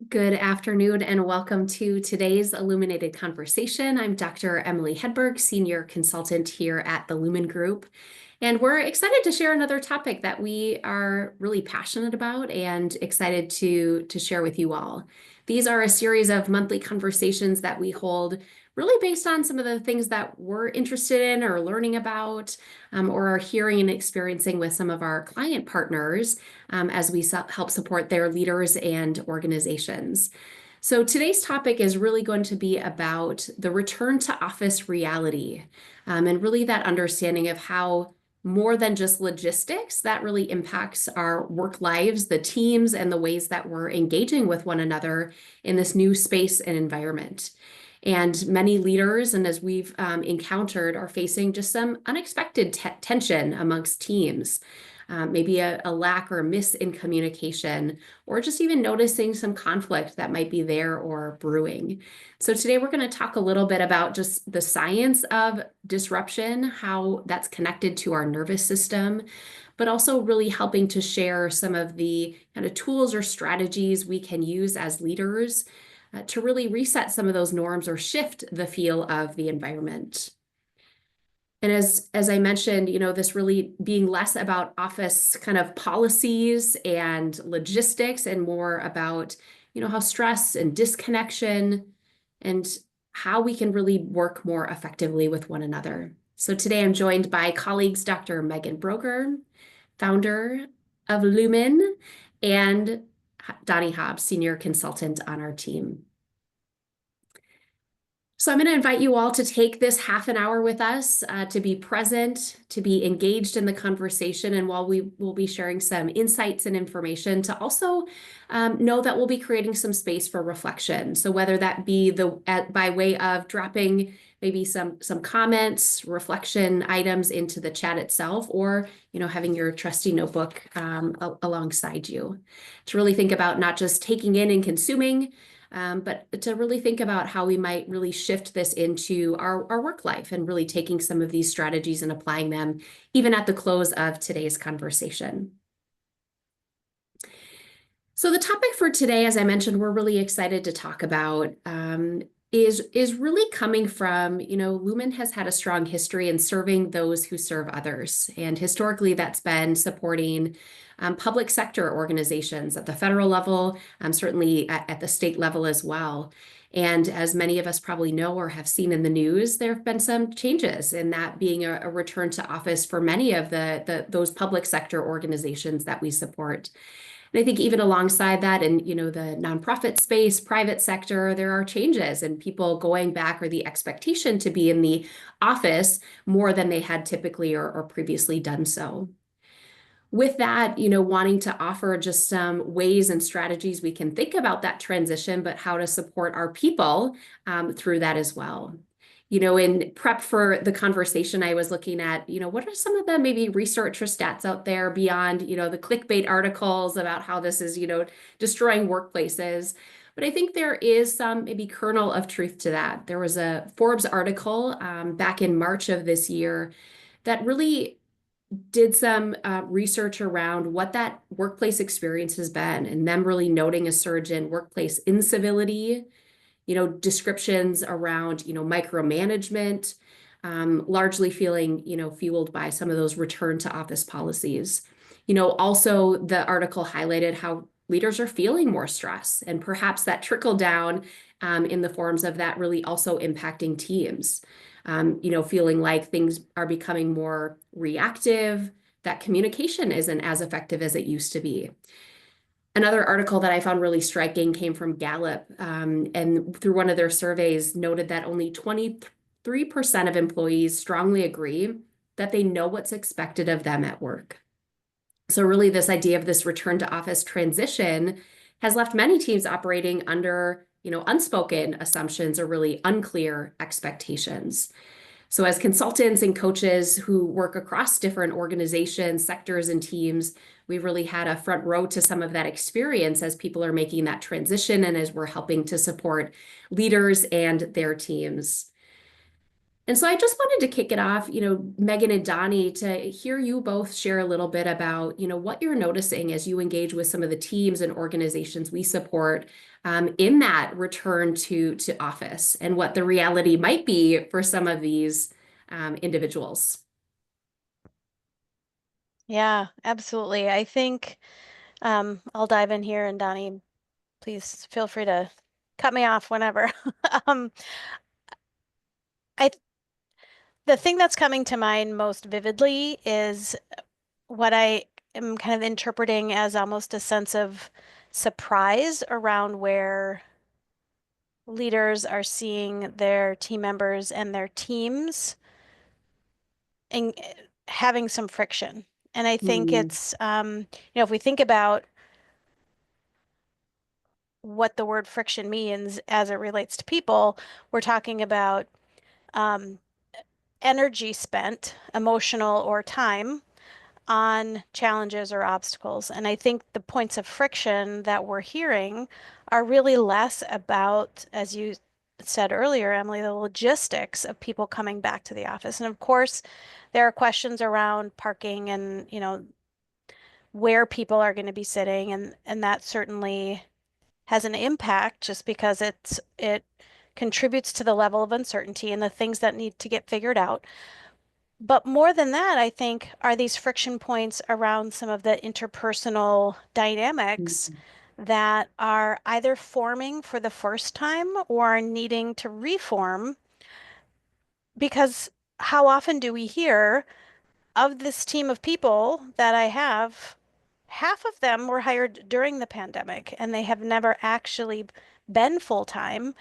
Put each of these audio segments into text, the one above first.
Good afternoon and welcome to today's Illuminated Conversation. I'm Dr. Emily Hedberg, Senior Consultant here at the Lumen Group, and we're excited to share another topic that we are really passionate about and excited to share with you all. These are a series of monthly conversations that we hold really based on some of the things that we're interested in or learning about, or are hearing and experiencing with some of our client partners as we help support their leaders and organizations. So today's topic is really going to be about the return to office reality, and really that understanding of how more than just logistics, that really impacts our work lives, the teams, and the ways that we're engaging with one another in this new space and environment. And many leaders, and as we've encountered, are facing just some unexpected tension amongst teams. Maybe a lack or a miss in communication, or just even noticing some conflict that might be there or brewing. So today we're going to talk a little bit about just the science of disruption, how that's connected to our nervous system, but also really helping to share some of the kind of tools or strategies we can use as leaders to really reset some of those norms or shift the feel of the environment. And as I mentioned, this really being less about office kind of policies and logistics and more about, how stress and disconnection and how we can really work more effectively with one another. So today I'm joined by colleagues Dr. Megan Broger, founder of Lumen, and Donnie Hobbs, senior consultant on our team. So I'm going to invite you all to take this half an hour with us, to be present, to be engaged in the conversation. And while we will be sharing some insights and information, to also know that we'll be creating some space for reflection. So whether that be by way of dropping maybe some comments, reflection items into the chat itself, or having your trusty notebook alongside you, to really think about not just taking in and consuming, but to really think about how we might really shift this into our work life and really taking some of these strategies and applying them even at the close of today's conversation. So the topic for today, as I mentioned, we're really excited to talk about is really coming from, Lumen has had a strong history in serving those who serve others. And historically, that's been supporting public sector organizations at the federal level, certainly at the state level as well. And as many of us probably know or have seen in the news, there have been some changes in that being a return to office for many of those public sector organizations that we support. And I think even alongside that, in the nonprofit space, private sector, there are changes and people going back, or the expectation to be in the office more than they had typically or previously done so. With that, wanting to offer just some ways and strategies we can think about that transition, but how to support our people through that as well. In prep for the conversation, I was looking at, what are some of the maybe research or stats out there beyond, the clickbait articles about how this is, destroying workplaces. But I think there is some maybe kernel of truth to that. There was a Forbes article back in March of this year that really did some research around what that workplace experience has been, and them really noting a surge in workplace incivility, descriptions around, micromanagement, largely feeling, fueled by some of those return to office policies. Also the article highlighted how leaders are feeling more stress, and perhaps that trickled down in the forms of that really also impacting teams. Feeling like things are becoming more reactive, that communication isn't as effective as it used to be. Another article that I found really striking came from Gallup, and through one of their surveys noted that only 23% of employees strongly agree that they know what's expected of them at work. So really this idea of this return to office transition has left many teams operating under, unspoken assumptions or really unclear expectations. So as consultants and coaches who work across different organizations, sectors, and teams, we really had a front row to some of that experience as people are making that transition and as we're helping to support leaders and their teams. And so I just wanted to kick it off, Megan and Donnie, to hear you both share a little bit about, what you're noticing as you engage with some of the teams and organizations we support in that return to office and what the reality might be for some of these individuals. Yeah, absolutely. I think I'll dive in here, and Donnie, please feel free to cut me off whenever. Um, I the thing that's coming to mind most vividly is what I am kind of interpreting as almost a sense of surprise around where leaders are seeing their team members and their teams and having some friction. And I think Mm, it's, if we think about what the word friction means as it relates to people, we're talking about um, energy spent, emotional or time, on challenges or obstacles. And I think the points of friction that we're hearing are really less about, as you said earlier, Emily, the logistics of people coming back to the office. And of course, there are questions around parking and, where people are going to be sitting, and that certainly has an impact just because it contributes to the level of uncertainty and the things that need to get figured out. But more than that, I think are these friction points around some of the interpersonal dynamics mm, that are either forming for the first time or are needing to reform. Because how often do we hear of this team of people that I have, half of them were hired during the pandemic and they have never actually been full-time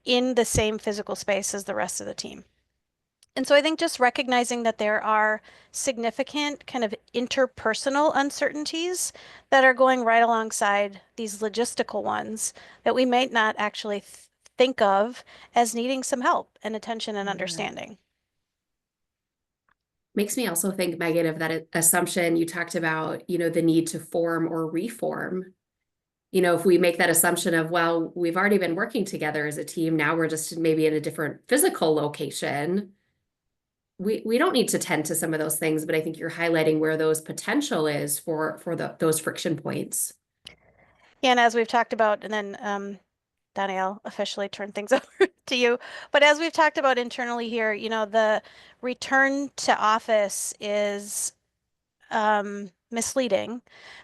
in the same physical space as the rest of the team. And so I think just recognizing that there are significant kind of interpersonal uncertainties that are going right alongside these logistical ones that we might not actually think of as needing some help and attention and yeah. understanding. Makes me also think, Megan, of that assumption you talked about, the need to form or reform. If we make that assumption of, well, we've already been working together as a team, now we're just maybe in a different physical location. We don't need to tend to some of those things, but I think you're highlighting where those potential is for those friction points. And as we've talked about, and then Donnie, I'll officially turn things over to you. But as we've talked about internally here, the return to office is misleading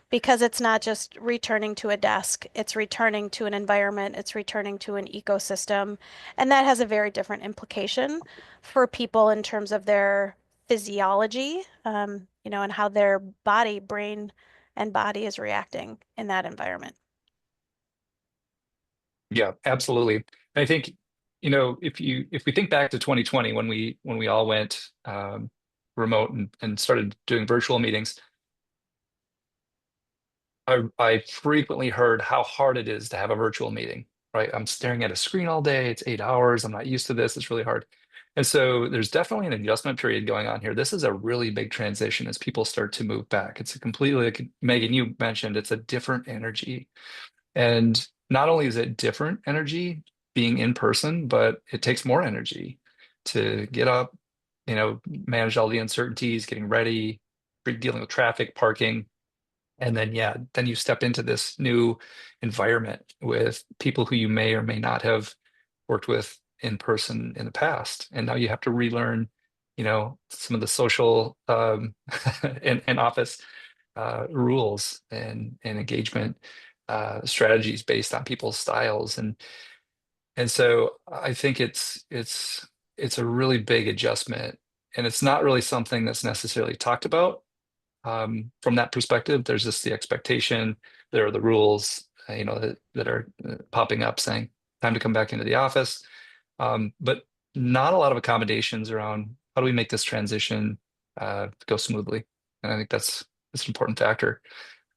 because it's not just returning to a desk, it's returning to an environment, it's returning to an ecosystem. And that has a very different implication for people in terms of their physiology, and how their body, brain, and body is reacting in that environment. Yeah, absolutely. I think, if we think back to 2020 when we all went remote and started doing virtual meetings, I frequently heard how hard it is to have a virtual meeting, right? I'm staring at a screen all day. It's 8 hours. I'm not used to this. It's really hard. And so there's definitely an adjustment period going on here. This is a really big transition as people start to move back. It's a completely, like Megan, you mentioned, it's a different energy. And not only is it different energy being in person, but it takes more energy to get up, manage all the uncertainties, getting ready, dealing with traffic, parking. And then, yeah, then you step into this new environment with people who you may or may not have worked with in person in the past. And now you have to relearn, some of the social and office rules and engagement strategies based on people's styles. And so I think it's a really big adjustment. And it's not really something that's necessarily talked about from that perspective. There's just the expectation. There are the rules, that are popping up saying time to come back into the office, but not a lot of accommodations around how do we make this transition go smoothly. And I think that's an important factor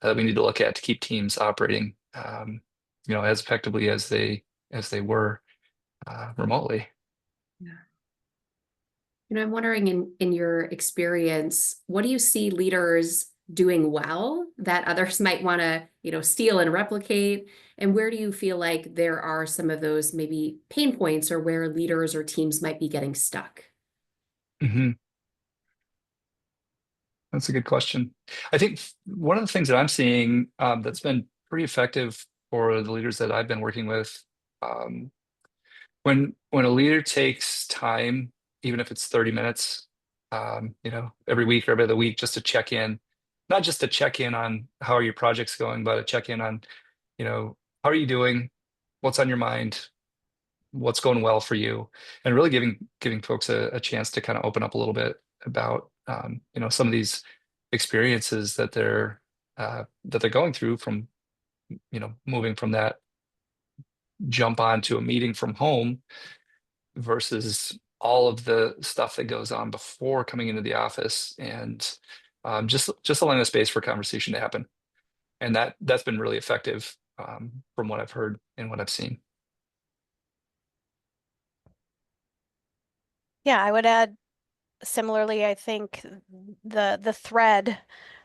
that we need to look at to keep teams operating, as effectively as they were remotely. I'm wondering in your experience, what do you see leaders doing well that others might want to, steal and replicate? And where do you feel like there are some of those maybe pain points or where leaders or teams might be getting stuck? Hmm. That's a good question. I think one of the things that I'm seeing that's been pretty effective for the leaders that I've been working with, um, when a leader takes time, even if it's 30 minutes, every week or every other week, just to check in, not just to check in on how are your projects going, but to check in on, how are you doing? What's on your mind? What's going well for you? And really giving folks a chance to kind of open up a little bit about, some of these experiences that they're going through from, moving from that jump on to a meeting from home versus all of the stuff that goes on before coming into the office, and just allowing the space for conversation to happen. And that's been really effective, from what I've heard and what I've seen. Yeah, I would add similarly, I think the thread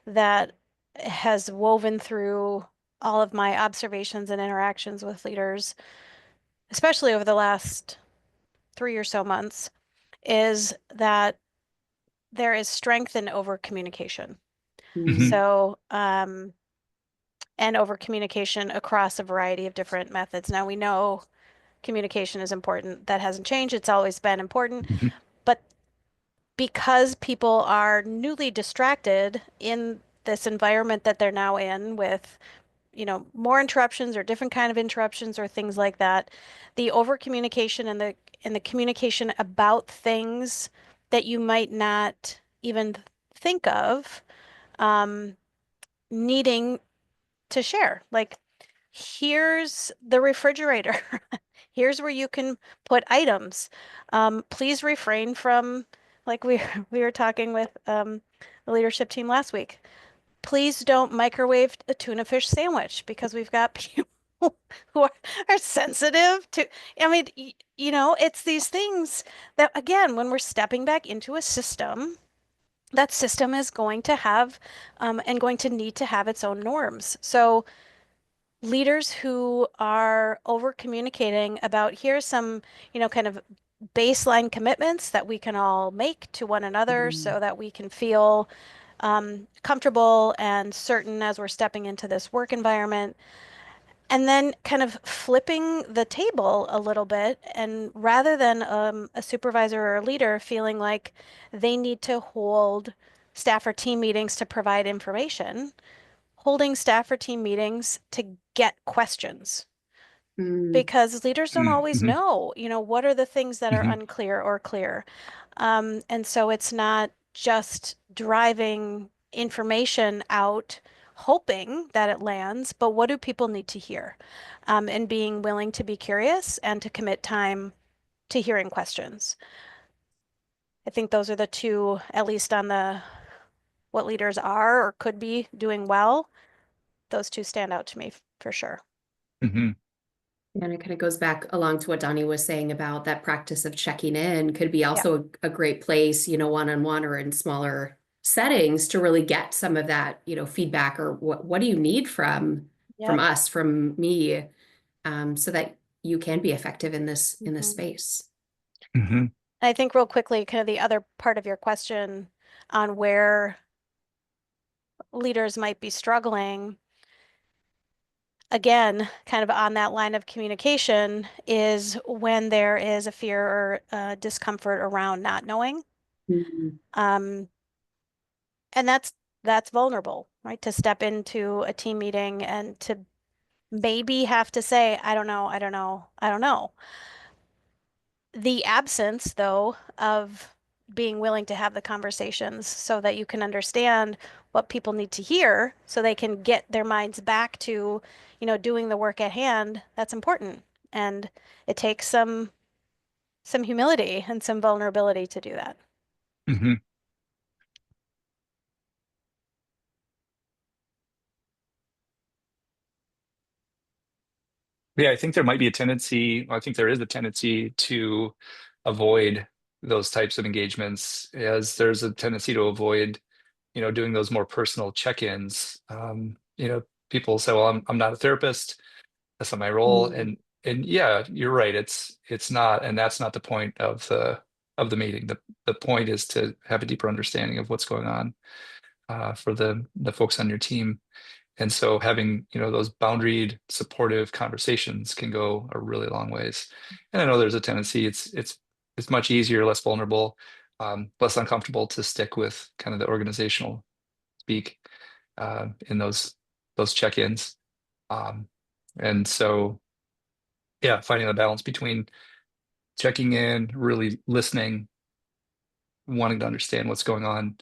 that has woven through all of my observations and interactions with leaders, especially over the last 3 or so months, is that there is strength in over communication. Hmm. So, and over communication across a variety of different methods. Now we know communication is important. That hasn't changed. It's always been important. Hmm. But because people are newly distracted in this environment that they're now in with, more interruptions or different kind of interruptions or things like that, the over communication and the communication about things that you might not even think of um, needing to share. Like, here's the refrigerator. Here's where you can put items. Please refrain from, like we were talking with the leadership team last week. Please don't microwave a tuna fish sandwich because we've got people who are sensitive to. I mean, it's these things that, again, when we're stepping back into a system, that system is going to have and going to need to have its own norms. So leaders who are over communicating about here's some, kind of baseline commitments that we can all make to one another Mm. so that we can feel comfortable and certain as we're stepping into this work environment. And then kind of flipping the table a little bit, and rather than a supervisor or a leader feeling like they need to hold staff or team meetings to provide information, holding staff or team meetings to get questions Mm. because leaders don't always Hmm. know, what are the things that are Hmm. unclear or clear. And so it's not just driving information out, hoping that it lands, but what do people need to hear? And being willing to be curious and to commit time to hearing questions. I think those are the two, at least on the what leaders are or could be doing well. Those two stand out to me for sure. Hmm. And it kind of goes back along to what Donnie was saying about that practice of checking in could be Yeah. also a great place, one-on-one or in smaller settings to really get some of that, feedback or what do you need from Yep. us, from me, so that you can be effective in this Mhm. space. Hmm. I think real quickly, kind of the other part of your question on where leaders might be struggling, again, kind of on that line of communication, is when there is a fear or discomfort around not knowing. Mhm. Um, and that's vulnerable, right? To step into a team meeting and to maybe have to say, I don't know, I don't know, I don't know. The absence, though, of being willing to have the conversations so that you can understand what people need to hear so they can get their minds back to, doing the work at hand, that's important. And it takes some humility and some vulnerability to do that. Hmm. Yeah, I think there might be a tendency, I think there is a tendency to avoid those types of engagements, as there's a tendency to avoid, doing those more personal check-ins. People say, well, I'm not a therapist. That's not my role. Mm. And yeah, you're right. It's not, and that's not the point of of the meeting. The point is to have a deeper understanding of what's going on for the folks on your team. And so having, those boundaried, supportive conversations can go a really long ways. And I know there's a tendency, it's much easier, less vulnerable, less uncomfortable to stick with kind of the organizational speak in those check-ins. And so, yeah, finding the balance between checking in, really listening, wanting to understand what's going on,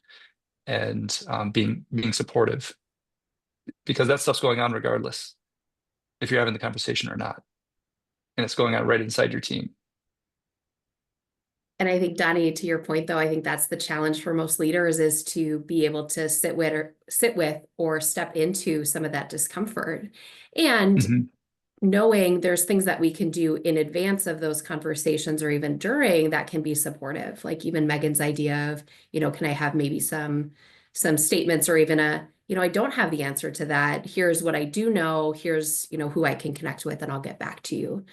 and being supportive, because that stuff's going on regardless if you're having the conversation or not, and it's going on right inside your team. And I think, Donnie, to your point, though, I think that's the challenge for most leaders, is to be able to sit with or step into some of that discomfort. And Mhm. knowing there's things that we can do in advance of those conversations or even during that can be supportive. Like even Megan's idea of, can I have maybe some statements, or even I don't have the answer to that. Here's what I do know. Here's, who I can connect with, and I'll get back to you.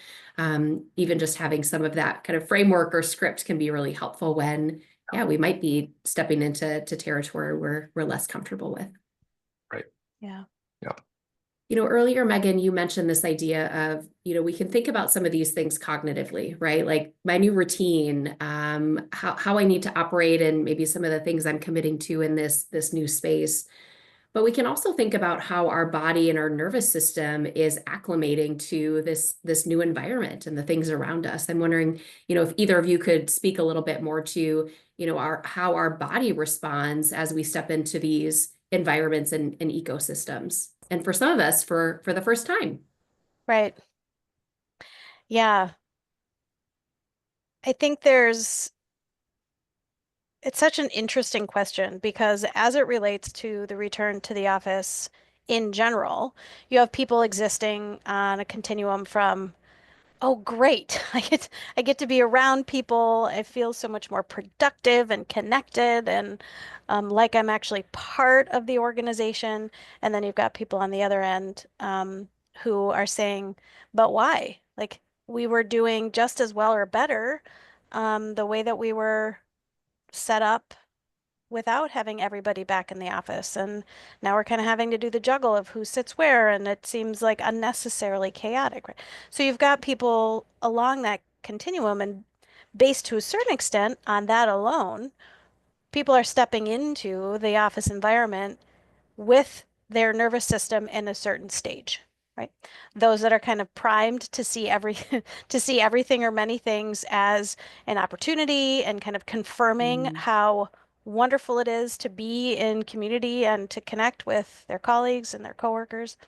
Even just having some of that kind of framework or script can be really helpful when, we might be stepping into territory we're less comfortable with. Right. Yeah. Yeah. Earlier, Megan, you mentioned this idea of, we can think about some of these things cognitively, right? Like my new routine, how I need to operate, and maybe some of the things I'm committing to in this new space. But we can also think about how our body and our nervous system is acclimating to this new environment and the things around us. I'm wondering, if either of you could speak a little bit more to, how our body responds as we step into these environments and ecosystems. And for some of us, for the first time. Right. Yeah. I think it's such an interesting question, because as it relates to the return to the office in general, you have people existing on a continuum from, oh, great, I get to be around people. I feel so much more productive and connected, and like I'm actually part of the organization. And then you've got people on the other end who are saying, but why? Like we were doing just as well or better the way that we were set up without having everybody back in the office. And now we're kind of having to do the juggle of who sits where, and it seems like unnecessarily chaotic, right? So you've got people along that continuum, and based to a certain extent on that alone, people are stepping into the office environment with their nervous system in a certain stage, right? Those that are kind of primed to see to see everything or many things as an opportunity, and kind of confirming how wonderful it is to be in community and to connect with their colleagues and their coworkers.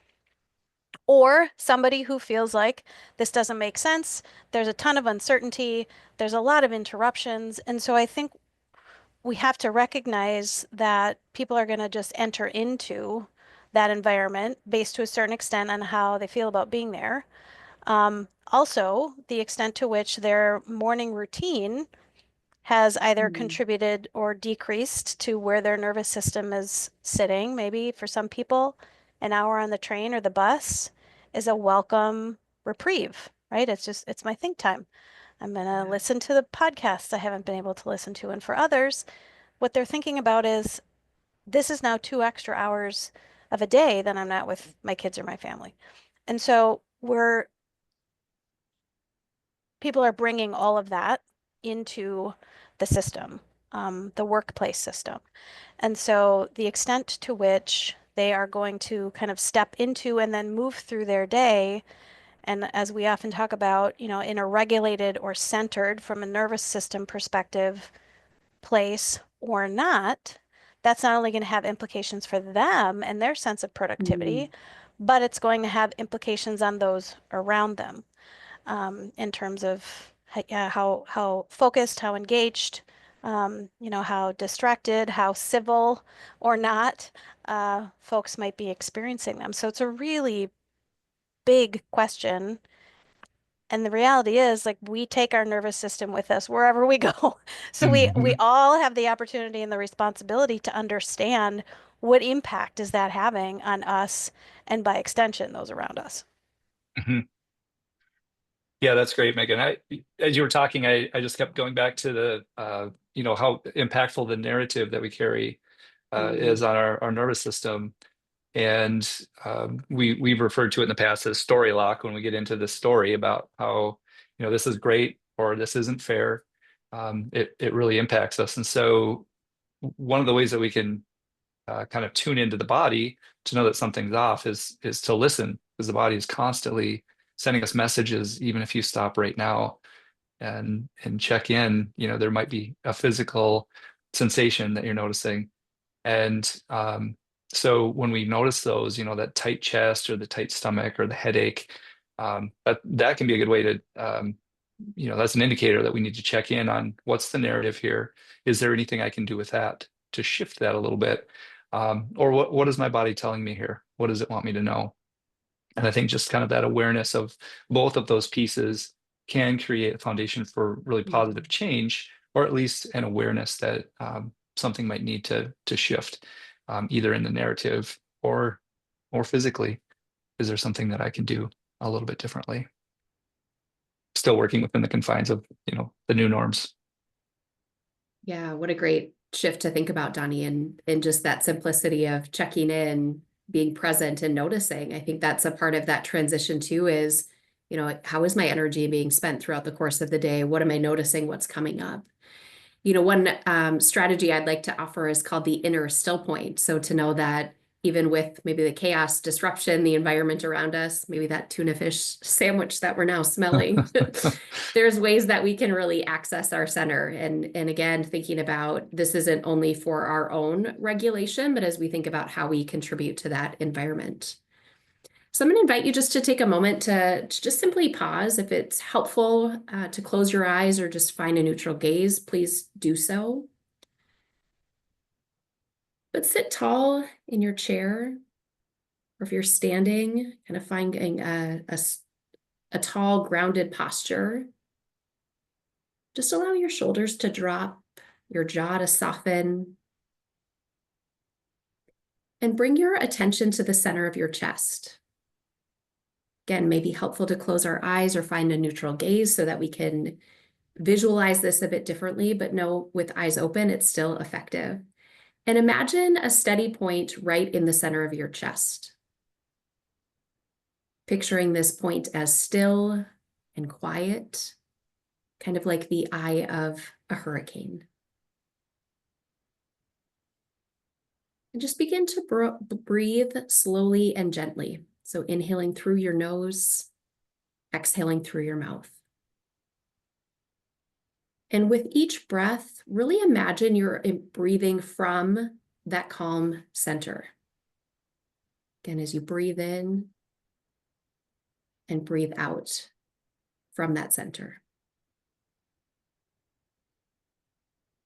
Or somebody who feels like this doesn't make sense. There's a ton of uncertainty. There's a lot of interruptions. And so I think we have to recognize that people are going to just enter into that environment based to a certain extent on how they feel about being there. Also, the extent to which their morning routine has either contributed or decreased to where their nervous system is sitting. Maybe for some people, an hour on the train or the bus is a welcome reprieve, right? It's my think time. I'm going to listen to the podcasts I haven't been able to listen to. And for others, what they're thinking about is, this is now 2 extra hours of a day that I'm not with my kids or my family. And so people are bringing all of that into the system, the workplace system. And so the extent to which they are going to kind of step into and then move through their day, and as we often talk about, in a regulated or centered from a nervous system perspective place or not, that's not only going to have implications for them and their sense of productivity, but it's going to have implications on those around them, in terms of how focused, how engaged, how distracted, how civil or not folks might be experiencing them. So it's a really big question. And the reality is, like, we take our nervous system with us wherever we go. So we Mhm. all have the opportunity and the responsibility to understand what impact is that having on us, and by extension, those around us. Mhm. Yeah, that's great, Megan. As you were talking, I just kept going back to the, how impactful the narrative that we carry is Mm, on our nervous system. And we've referred to it in the past as story lock when we get into this story about how, this is great or this isn't fair. It really impacts us. And so one of the ways that we can kind of tune into the body to know that something's off is to listen, because the body is constantly sending us messages. Even if you stop right now and check in, there might be a physical sensation that you're noticing. And so when we notice those, that tight chest or the tight stomach or the headache, that can be a good way to that's an indicator that we need to check in on what's the narrative here. Is there anything I can do with that to shift that a little bit? Or what is my body telling me here? What does it want me to know? And I think just kind of that awareness of both of those pieces can create a foundation for really positive change, or at least an awareness that something might need to shift, either in the narrative or physically. Is there something that I can do a little bit differently? Still working within the confines of, the new norms. yeah, what a great shift to think about, Donnie, and just that simplicity of checking in, being present and noticing. I think that's a part of that transition too is, how is my energy being spent throughout the course of the day? What am I noticing? What's coming up? One strategy I'd like to offer is called the inner still point. So to know that even with maybe the chaos, disruption, the environment around us, maybe that tuna fish sandwich that we're now smelling, there's ways that we can really access our center. And again, thinking about this isn't only for our own regulation, but as we think about how we contribute to that environment. So I'm going to invite you just to take a moment to just simply pause. If it's helpful to close your eyes or just find a neutral gaze, please do so. But sit tall in your chair, or if you're standing, kind of finding a tall, grounded posture. Just allow your shoulders to drop, your jaw to soften, and bring your attention to the center of your chest. Again, may be helpful to close our eyes or find a neutral gaze so that we can visualize this a bit differently, but know with eyes open, it's still effective. And imagine a steady point right in the center of your chest. Picturing this point as still and quiet, kind of like the eye of a hurricane. And just begin to breathe slowly and gently. So inhaling through your nose, exhaling through your mouth. And with each breath, really imagine you're breathing from that calm center. Again, as you breathe in and breathe out from that center.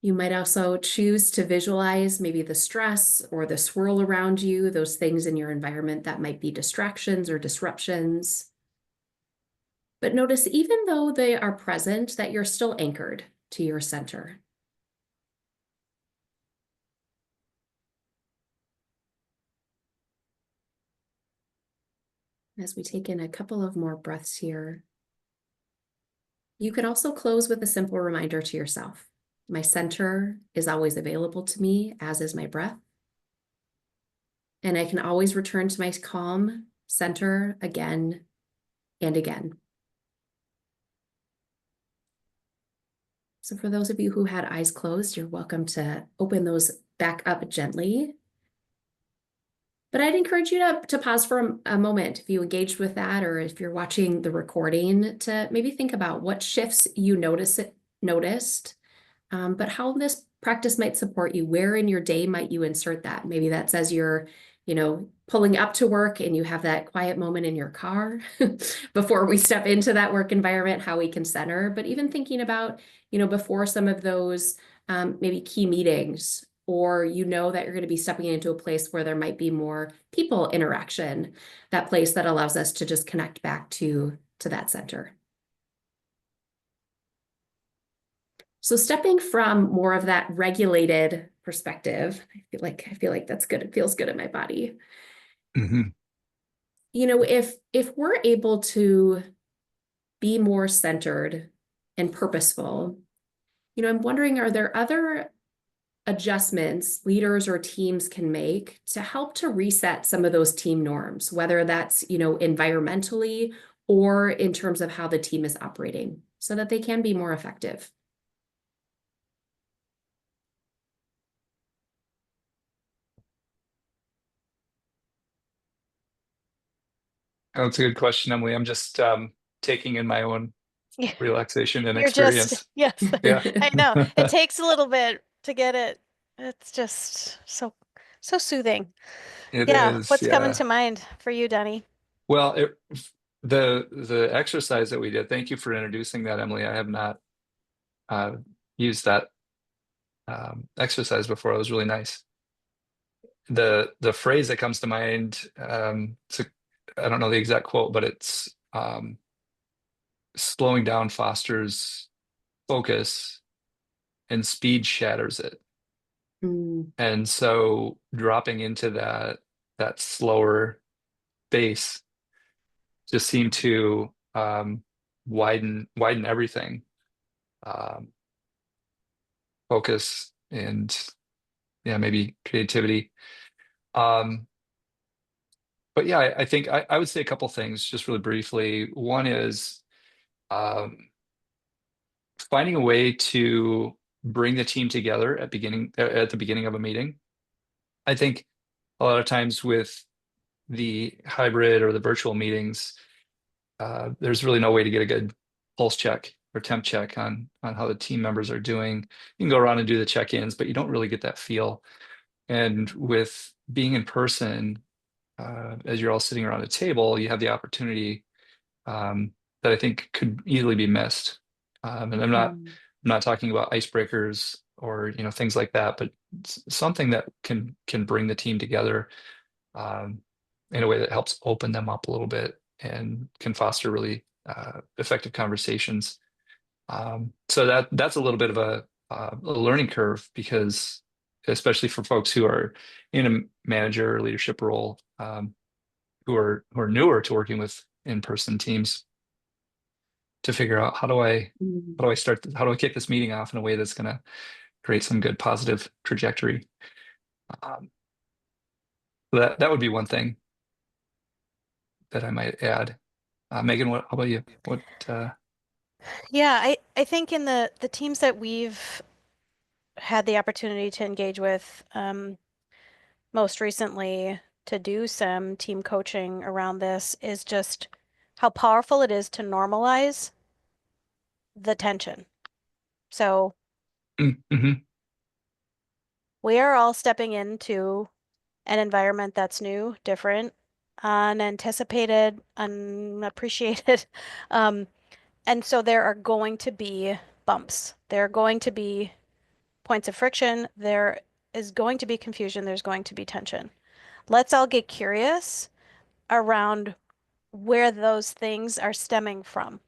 You might also choose to visualize maybe the stress or the swirl around you, those things in your environment that might be distractions or disruptions. But notice, even though they are present, that you're still anchored to your center. As we take in a couple of more breaths here, you could also close with a simple reminder to yourself. My center is always available to me, as is my breath. And I can always return to my calm center again and again. So for those of you who had eyes closed, you're welcome to open those back up gently. But I'd encourage you to pause for a moment if you engaged with that, or if you're watching the recording, to maybe think about what shifts you noticed, but how this practice might support you. Where in your day might you insert that? Maybe that's as you're, pulling up to work and you have that quiet moment in your car before we step into that work environment, how we can center. But even thinking about, before some of those maybe key meetings, or that you're going to be stepping into a place where there might be more people interaction, that place that allows us to just connect back to that center. So stepping from more of that regulated perspective, I feel like that's good. It feels good in my body. Mm-hmm. If we're able to be more centered and purposeful, I'm wondering, are there other adjustments leaders or teams can make to help to reset some of those team norms, whether that's, environmentally or in terms of how the team is operating, so that they can be more effective? Oh, that's a good question, Emily. I'm just taking in my own relaxation and You're just, experience. yes, Yeah. I know. It takes a little bit to get it. It's just so soothing. It Yeah, is, what's coming yeah. to mind for you, Denny? Well, the exercise that we did, thank you for introducing that, Emily. I have not uh, used that exercise before. It was really nice. The phrase that comes to mind, I don't know the exact quote, but it's slowing down fosters focus and speed shatters it. Mm, And so dropping into that slower pace just seemed to widen everything, um, focus and yeah, maybe creativity. Um, but yeah, I think I would say a couple things just really briefly. One is um, finding a way to bring the team together at the beginning of a meeting. I think a lot of times with the hybrid or the virtual meetings, there's really no way to get a good pulse check or temp check on how the team members are doing. You can go around and do the check-ins, but you don't really get that feel. And with being in person, as you're all sitting around a table, you have the opportunity that I think could easily be missed. And mm, I'm not talking about icebreakers or things like that, but something that can bring the team together um, in a way that helps open them up a little bit and can foster really effective conversations. So that's a little bit of a learning curve because especially for folks who are in a manager or leadership role, who are newer to working with in-person teams, to figure out mm. how do I kick this meeting off in a way that's going to create some good positive trajectory. Um, that would be one thing that I might add. Megan, how about you? What Yeah, I think in the teams that we've had the opportunity to engage with, most recently to do some team coaching around this is just how powerful it is to normalize the tension. So mm-hmm, we are all stepping into an environment that's new, different, unanticipated, unappreciated. Um, and so there are going to be bumps. There are going to be points of friction. There is going to be confusion. There's going to be tension. Let's all get curious around where those things are stemming from.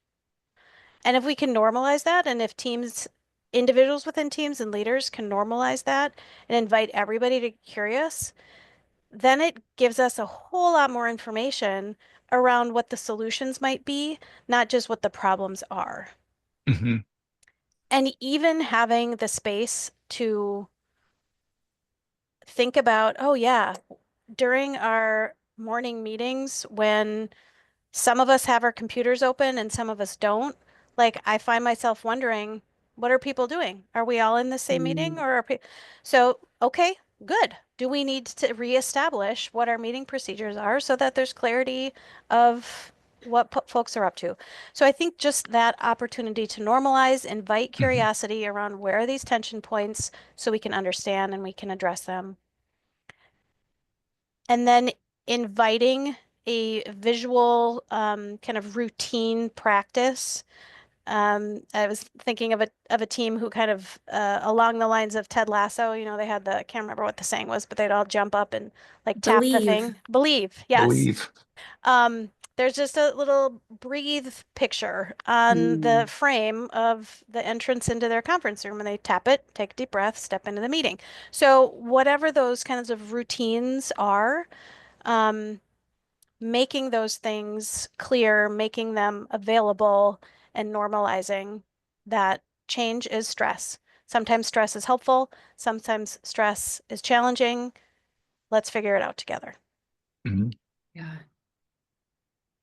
And if we can normalize that, and if teams, individuals within teams and leaders can normalize that and invite everybody to be curious, then it gives us a whole lot more information around what the solutions might be, not just what the problems are. mm-hmm, And even having the space to think about, oh, yeah, during our morning meetings when some of us have our computers open and some of us don't. Like, I find myself wondering, what are people doing? Are we all in the same meeting Mm. or so, okay, good. Do we need to reestablish what our meeting procedures are so that there's clarity of what folks are up to? So I think just that opportunity to normalize, invite mm-hmm, curiosity around where are these tension points so we can understand and we can address them. And then inviting a visual kind of routine practice. I was thinking of a team who kind of along the lines of Ted Lasso, they had I can't remember what the saying was, but they'd all jump up and like tap the Believe. thing. Believe, yes. believe. There's just a little breathe picture on the Mm, frame of the entrance into their conference room, and they tap it, take a deep breath, step into the meeting. So whatever those kinds of routines are, um, making those things clear, making them available, and normalizing that change is stress. Sometimes stress is helpful, sometimes stress is challenging. Let's figure it out together. Mhm. Yeah.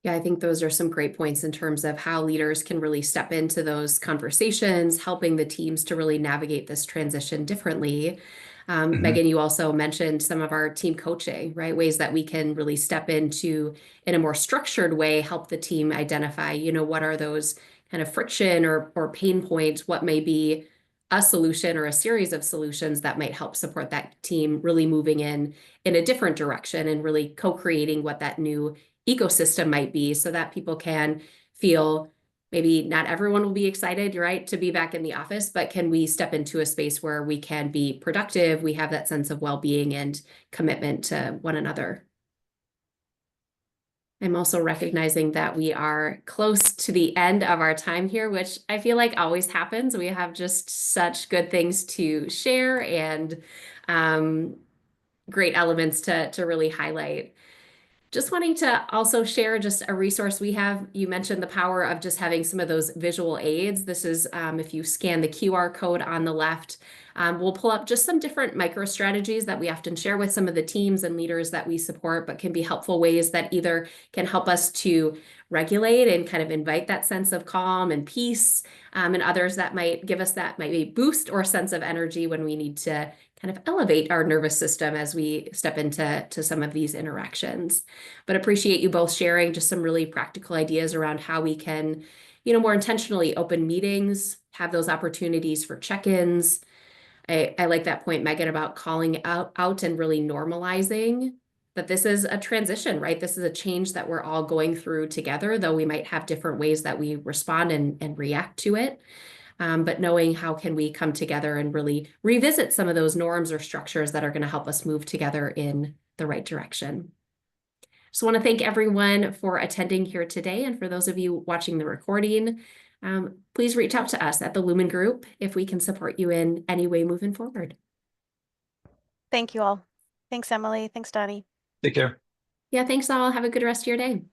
Yeah, I think those are some great points in terms of how leaders can really step into those conversations, helping the teams to really navigate this transition differently. Mhm. Megan, you also mentioned some of our team coaching, right? Ways that we can really step into, in a more structured way, help the team identify, what are those kind of friction or pain points, what may be a solution or a series of solutions that might help support that team really moving in a different direction and really co-creating what that new ecosystem might be so that people can feel maybe not everyone will be excited, right, to be back in the office, but can we step into a space where we can be productive, we have that sense of well-being and commitment to one another. I'm also recognizing that we are close to the end of our time here, which I feel like always happens. We have just such good things to share and great elements to really highlight. Just wanting to also share just a resource we have. You mentioned the power of just having some of those visual aids. This is if you scan the QR code on the left, we'll pull up just some different micro strategies that we often share with some of the teams and leaders that we support, but can be helpful ways that either can help us to regulate and kind of invite that sense of calm and peace, and others that might give us that maybe boost or sense of energy when we need to kind of elevate our nervous system as we step into some of these interactions. But appreciate you both sharing just some really practical ideas around how we can, more intentionally open meetings, have those opportunities for check-ins. I like that point, Megan, about calling out and really normalizing that this is a transition, right? This is a change that we're all going through together, though we might have different ways that we respond and react to it. But knowing how can we come together and really revisit some of those norms or structures that are going to help us move together in the right direction. Just want to thank everyone for attending here today. And for those of you watching the recording, please reach out to us at the Lumen Group if we can support you in any way moving forward. Thank you all. Thanks, Emily. Thanks, Donnie. Take care. Yeah, thanks all. Have a good rest of your day.